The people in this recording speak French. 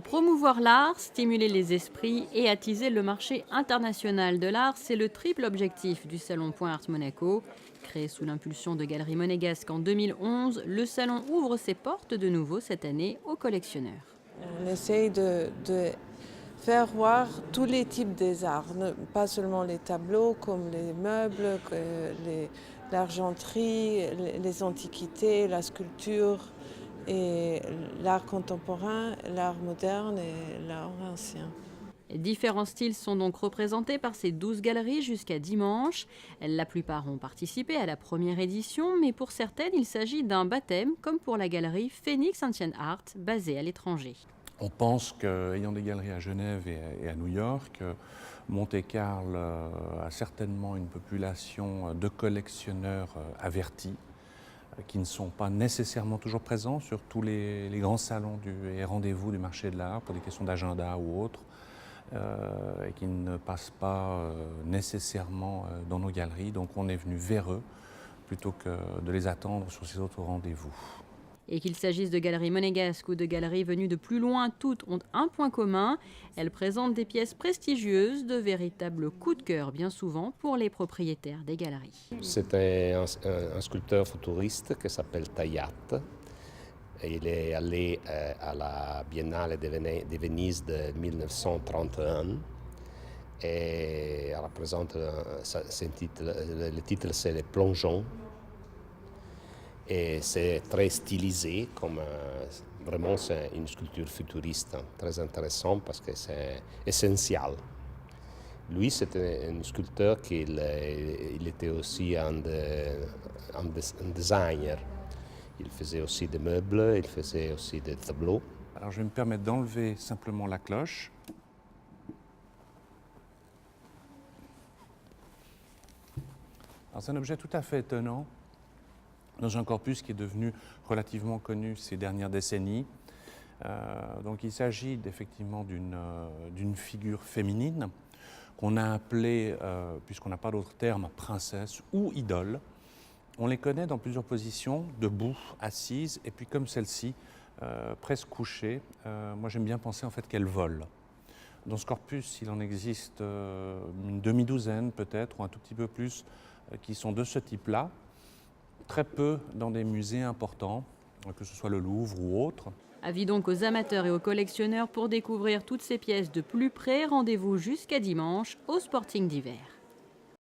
Promouvoir l'art, stimuler les esprits et attiser le marché international de l'art, c'est le triple objectif du Salon Point Art Monaco. Créé sous l'impulsion de Galeries Monégasques en 2011, le salon ouvre ses portes de nouveau cette année aux collectionneurs. On essaye de faire voir tous les types des arts, pas seulement les tableaux comme les meubles, l'argenterie, les antiquités, la sculpture et l'art contemporain, l'art moderne et l'art ancien. Différents styles sont donc représentés par ces 12 galeries jusqu'à dimanche. La plupart ont participé à la première édition, mais pour certaines, il s'agit d'un baptême, comme pour la galerie Phoenix Ancient Art, basée à l'étranger. On pense qu'ayant des galeries à Genève et à New York, Monte-Carlo a certainement une population de collectionneurs avertis qui ne sont pas nécessairement toujours présents sur tous les grands salons et rendez-vous du marché de l'art pour des questions d'agenda ou autres, et qui ne passent pas nécessairement dans nos galeries. Donc on est venu vers eux plutôt que de les attendre sur ces autres rendez-vous. Et qu'il s'agisse de galeries monégasques ou de galeries venues de plus loin, toutes ont un point commun. Elles présentent des pièces prestigieuses, de véritables coups de cœur bien souvent pour les propriétaires des galeries. C'était un sculpteur futuriste qui s'appelle Tayat. Il est allé à la Biennale de Venise de 1931 et représente, le titre c'est Le Plongeon. Et c'est très stylisé, vraiment c'est une sculpture futuriste, très intéressante parce que c'est essentiel. Lui, c'était un sculpteur il était aussi un designer. Il faisait aussi des meubles, il faisait aussi des tableaux. Alors je vais me permettre d'enlever simplement la cloche. Alors c'est un objet tout à fait étonnant dans un corpus qui est devenu relativement connu ces dernières décennies. Donc il s'agit effectivement d'une figure féminine qu'on a appelée, puisqu'on n'a pas d'autre terme, princesse ou idole. On les connaît dans plusieurs positions, debout, assises, et puis comme celle-ci, presque couchée. Moi j'aime bien penser en fait qu'elle vole. Dans ce corpus, il en existe une demi-douzaine peut-être, ou un tout petit peu plus, qui sont de ce type-là. Très peu dans des musées importants, que ce soit le Louvre ou autre. Avis donc aux amateurs et aux collectionneurs pour découvrir toutes ces pièces de plus près. Rendez-vous jusqu'à dimanche au Sporting d'hiver.